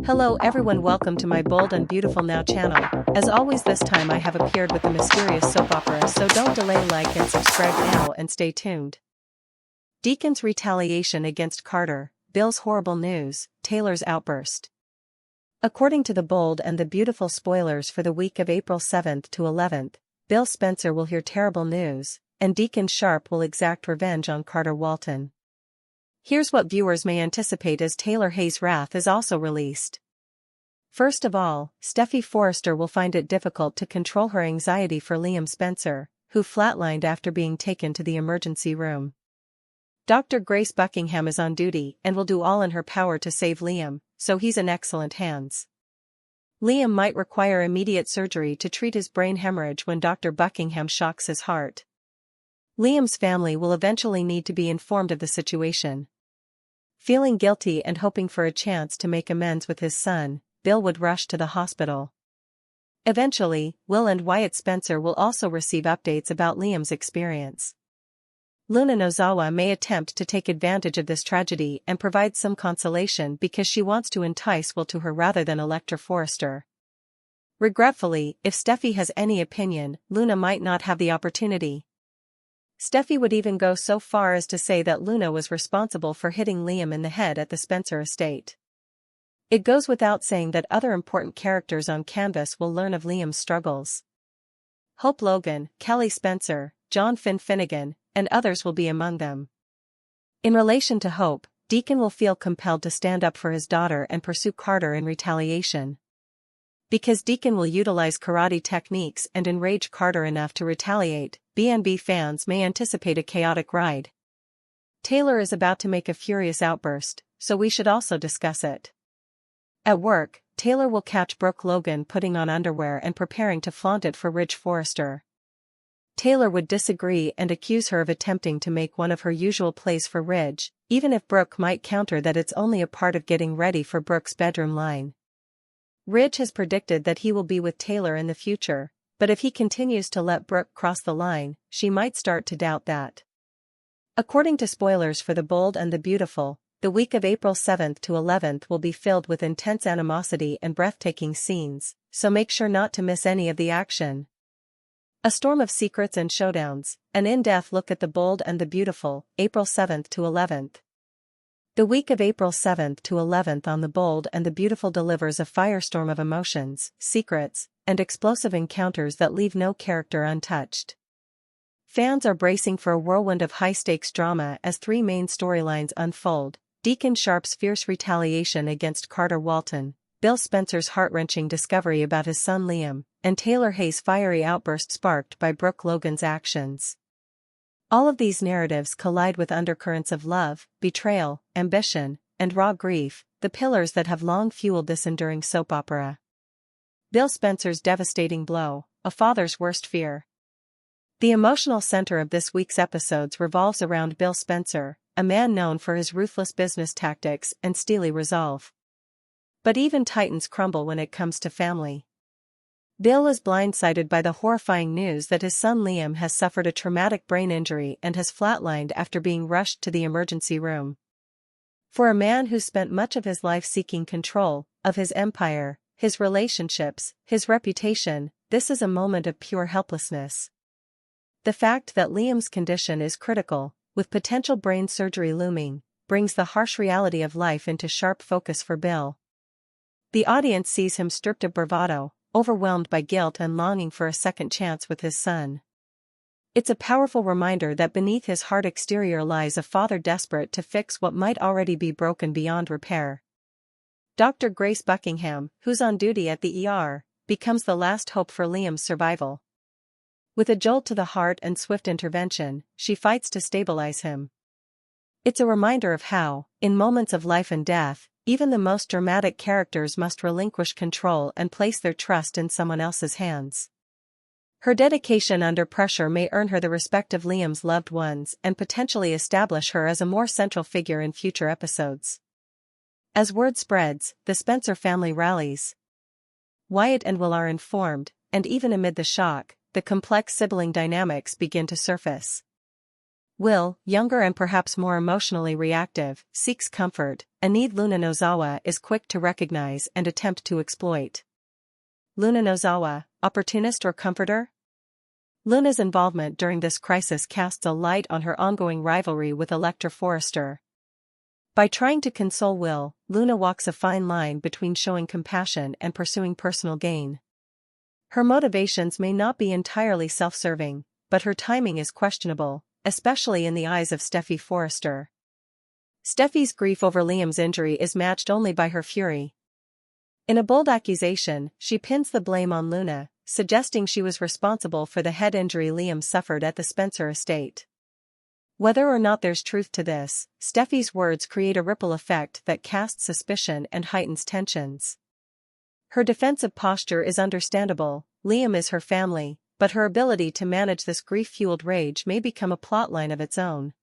Hello everyone, welcome to my bold and beautiful now channel. As always, this time I have appeared with a mysterious soap opera, so don't delay, like and subscribe now and stay tuned. Deacon's retaliation against Carter, Bill's horrible news, Taylor's outburst. According to the bold and the beautiful spoilers for the week of April 7th to 11th, Bill Spencer will hear terrible news, and Deacon Sharp will exact revenge on Carter Walton. Here's what viewers may anticipate as Taylor Hayes' wrath is also released. First of all, Steffi Forrester will find it difficult to control her anxiety for Liam Spencer, who flatlined after being taken to the emergency room. Dr. Grace Buckingham is on duty and will do all in her power to save Liam, so he's in excellent hands. Liam might require immediate surgery to treat his brain hemorrhage when Dr. Buckingham shocks his heart. Liam's family will eventually need to be informed of the situation. Feeling guilty and hoping for a chance to make amends with his son, Bill would rush to the hospital. Eventually, Will and Wyatt Spencer will also receive updates about Liam's experience. Luna Nozawa may attempt to take advantage of this tragedy and provide some consolation because she wants to entice Will to her rather than Electra Forrester. Regretfully, if Steffi has any opinion, Luna might not have the opportunity. Steffi would even go so far as to say that Luna was responsible for hitting Liam in the head at the Spencer estate. It goes without saying that other important characters on canvas will learn of Liam's struggles. Hope Logan, Kelly Spencer, John Finn Finnegan, and others will be among them. In relation to Hope, Deacon will feel compelled to stand up for his daughter and pursue Carter in retaliation. Because Deacon will utilize karate techniques and enrage Carter enough to retaliate, B&B fans may anticipate a chaotic ride. Taylor is about to make a furious outburst, so we should also discuss it. At work, Taylor will catch Brooke Logan putting on underwear and preparing to flaunt it for Ridge Forrester. Taylor would disagree and accuse her of attempting to make one of her usual plays for Ridge, even if Brooke might counter that it's only a part of getting ready for Brooke's bedroom line. Ridge has predicted that he will be with Taylor in the future, but if he continues to let Brooke cross the line, she might start to doubt that. According to spoilers for The Bold and the Beautiful, the week of April 7th to 11th will be filled with intense animosity and breathtaking scenes, so make sure not to miss any of the action. A storm of secrets and showdowns, an in-depth look at The Bold and the Beautiful, April 7th to 11th. The week of April 7th to 11th on The Bold and the Beautiful delivers a firestorm of emotions, secrets, and explosive encounters that leave no character untouched. Fans are bracing for a whirlwind of high-stakes drama as three main storylines unfold: Deacon Sharp's fierce retaliation against Carter Walton, Bill Spencer's heart-wrenching discovery about his son Liam, and Taylor Hayes' fiery outburst sparked by Brooke Logan's actions. All of these narratives collide with undercurrents of love, betrayal, ambition, and raw grief, the pillars that have long fueled this enduring soap opera. Bill Spencer's devastating blow, a father's worst fear. The emotional center of this week's episodes revolves around Bill Spencer, a man known for his ruthless business tactics and steely resolve. But even titans crumble when it comes to family. Bill is blindsided by the horrifying news that his son Liam has suffered a traumatic brain injury and has flatlined after being rushed to the emergency room. For a man who spent much of his life seeking control of his empire, his relationships, his reputation, this is a moment of pure helplessness. The fact that Liam's condition is critical, with potential brain surgery looming, brings the harsh reality of life into sharp focus for Bill. The audience sees him stripped of bravado, overwhelmed by guilt and longing for a second chance with his son. It's a powerful reminder that beneath his hard exterior lies a father desperate to fix what might already be broken beyond repair. Dr. Grace Buckingham, who's on duty at the ER, becomes the last hope for Liam's survival. With a jolt to the heart and swift intervention, she fights to stabilize him. It's a reminder of how, in moments of life and death, even the most dramatic characters must relinquish control and place their trust in someone else's hands. Her dedication under pressure may earn her the respect of Liam's loved ones and potentially establish her as a more central figure in future episodes. As word spreads, the Spencer family rallies. Wyatt and Will are informed, and even amid the shock, the complex sibling dynamics begin to surface. Will, younger and perhaps more emotionally reactive, seeks comfort, a need Luna Nozawa is quick to recognize and attempt to exploit. Luna Nozawa, opportunist or comforter? Luna's involvement during this crisis casts a light on her ongoing rivalry with Elector Forrester. By trying to console Will, Luna walks a fine line between showing compassion and pursuing personal gain. Her motivations may not be entirely self-serving, but her timing is questionable, especially in the eyes of Steffi Forrester. Steffi's grief over Liam's injury is matched only by her fury. In a bold accusation, she pins the blame on Luna, suggesting she was responsible for the head injury Liam suffered at the Spencer estate. Whether or not there's truth to this, Steffi's words create a ripple effect that casts suspicion and heightens tensions. Her defensive posture is understandable. Liam is her family, but her ability to manage this grief-fueled rage may become a plotline of its own.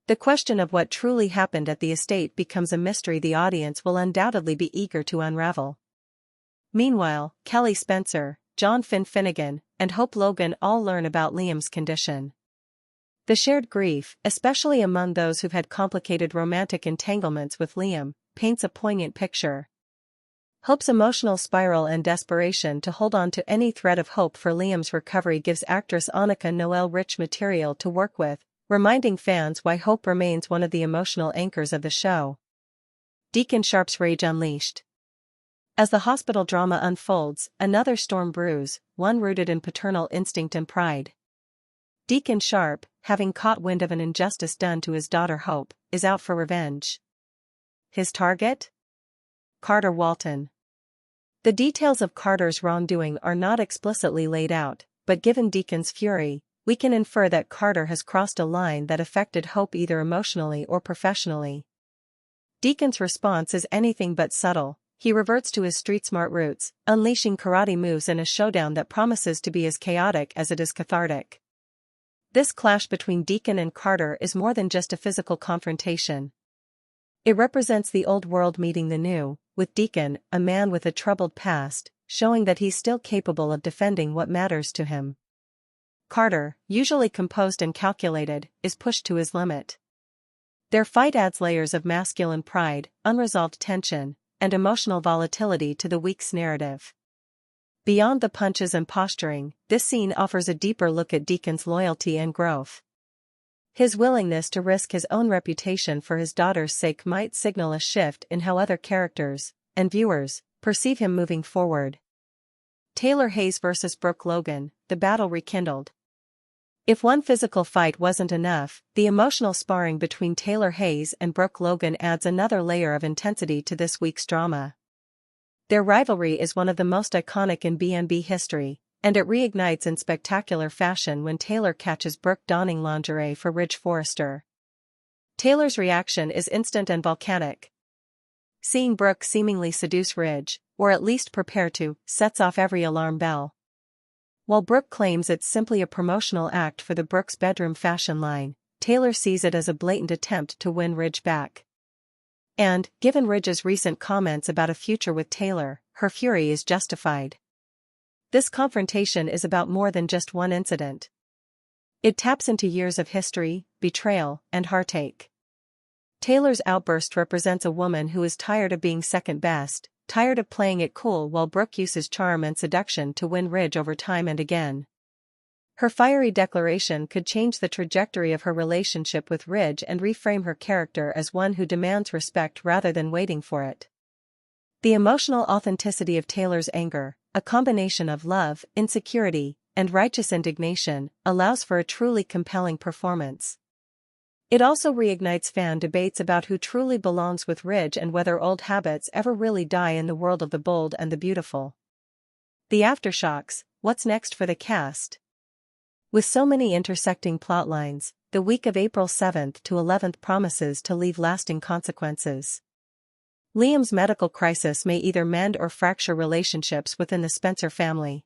The question of what truly happened at the estate becomes a mystery the audience will undoubtedly be eager to unravel. Meanwhile, Kelly Spencer, John Finnegan, and Hope Logan all learn about Liam's condition. The shared grief, especially among those who've had complicated romantic entanglements with Liam, paints a poignant picture. Hope's emotional spiral and desperation to hold on to any thread of hope for Liam's recovery gives actress Annika Noel rich material to work with, reminding fans why Hope remains one of the emotional anchors of the show. Deacon Sharp's rage unleashed. As the hospital drama unfolds, another storm brews, one rooted in paternal instinct and pride. Deacon Sharp, having caught wind of an injustice done to his daughter Hope, is out for revenge. His target? Carter Walton. The details of Carter's wrongdoing are not explicitly laid out, but given Deacon's fury, we can infer that Carter has crossed a line that affected Hope either emotionally or professionally. Deacon's response is anything but subtle. He reverts to his street-smart roots, unleashing karate moves in a showdown that promises to be as chaotic as it is cathartic. This clash between Deacon and Carter is more than just a physical confrontation. It represents the old world meeting the new, with Deacon, a man with a troubled past, showing that he's still capable of defending what matters to him. Carter, usually composed and calculated, is pushed to his limit. Their fight adds layers of masculine pride, unresolved tension, and emotional volatility to the week's narrative. Beyond the punches and posturing, this scene offers a deeper look at Deacon's loyalty and growth. His willingness to risk his own reputation for his daughter's sake might signal a shift in how other characters, and viewers, perceive him moving forward. Taylor Hayes vs. Brooke Logan, the battle rekindled. If one physical fight wasn't enough, the emotional sparring between Taylor Hayes and Brooke Logan adds another layer of intensity to this week's drama. Their rivalry is one of the most iconic in B&B history, and it reignites in spectacular fashion when Taylor catches Brooke donning lingerie for Ridge Forrester. Taylor's reaction is instant and volcanic. Seeing Brooke seemingly seduce Ridge, or at least prepare to, sets off every alarm bell. While Brooke claims it's simply a promotional act for the Brooks bedroom fashion line, Taylor sees it as a blatant attempt to win Ridge back. And, given Ridge's recent comments about a future with Taylor, her fury is justified. This confrontation is about more than just one incident. It taps into years of history, betrayal, and heartache. Taylor's outburst represents a woman who is tired of being second best, tired of playing it cool while Brooke uses charm and seduction to win Ridge over time and again. Her fiery declaration could change the trajectory of her relationship with Ridge and reframe her character as one who demands respect rather than waiting for it. The emotional authenticity of Taylor's anger, a combination of love, insecurity, and righteous indignation, allows for a truly compelling performance. It also reignites fan debates about who truly belongs with Ridge and whether old habits ever really die in the world of the bold and the beautiful. The aftershocks, what's next for the cast? With so many intersecting plotlines, the week of April 7th to 11th promises to leave lasting consequences. Liam's medical crisis may either mend or fracture relationships within the Spencer family.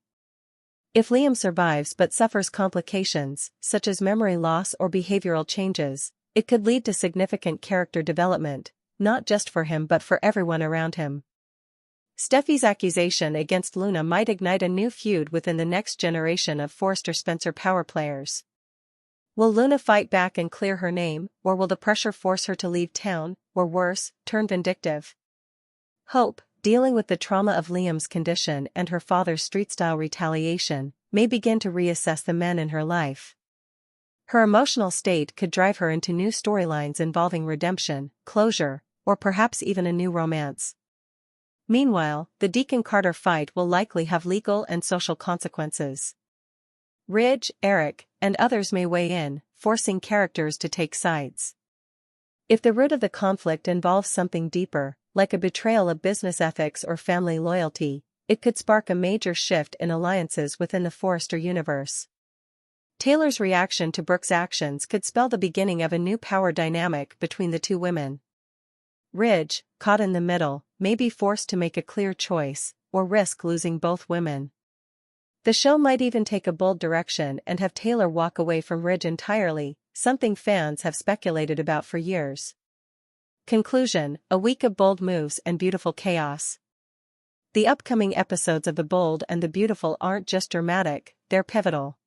If Liam survives but suffers complications, such as memory loss or behavioral changes, it could lead to significant character development, not just for him but for everyone around him. Steffi's accusation against Luna might ignite a new feud within the next generation of Forrester Spencer power players. Will Luna fight back and clear her name, or will the pressure force her to leave town, or worse, turn vindictive? Hope, dealing with the trauma of Liam's condition and her father's street-style retaliation, may begin to reassess the men in her life. Her emotional state could drive her into new storylines involving redemption, closure, or perhaps even a new romance. Meanwhile, the Deacon Carter fight will likely have legal and social consequences. Ridge, Eric, and others may weigh in, forcing characters to take sides. If the root of the conflict involves something deeper, like a betrayal of business ethics or family loyalty, it could spark a major shift in alliances within the Forrester universe. Taylor's reaction to Brooke's actions could spell the beginning of a new power dynamic between the two women. Ridge, caught in the middle, may be forced to make a clear choice, or risk losing both women. The show might even take a bold direction and have Taylor walk away from Ridge entirely, something fans have speculated about for years. Conclusion: a week of bold moves and beautiful chaos. The upcoming episodes of The Bold and the Beautiful aren't just dramatic, they're pivotal.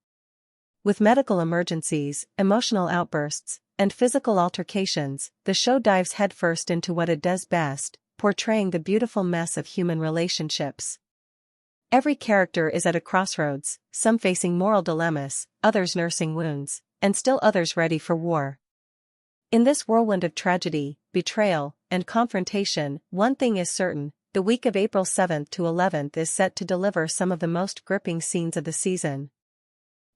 With medical emergencies, emotional outbursts, and physical altercations, the show dives headfirst into what it does best, portraying the beautiful mess of human relationships. Every character is at a crossroads, some facing moral dilemmas, others nursing wounds, and still others ready for war. In this whirlwind of tragedy, betrayal, and confrontation, one thing is certain: the week of April 7th to 11th is set to deliver some of the most gripping scenes of the season.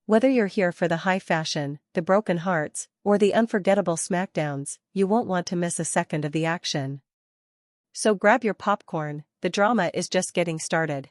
Whether you're here for the high fashion, the broken hearts, or the unforgettable smackdowns, you won't want to miss a second of the action. So grab your popcorn, the drama is just getting started.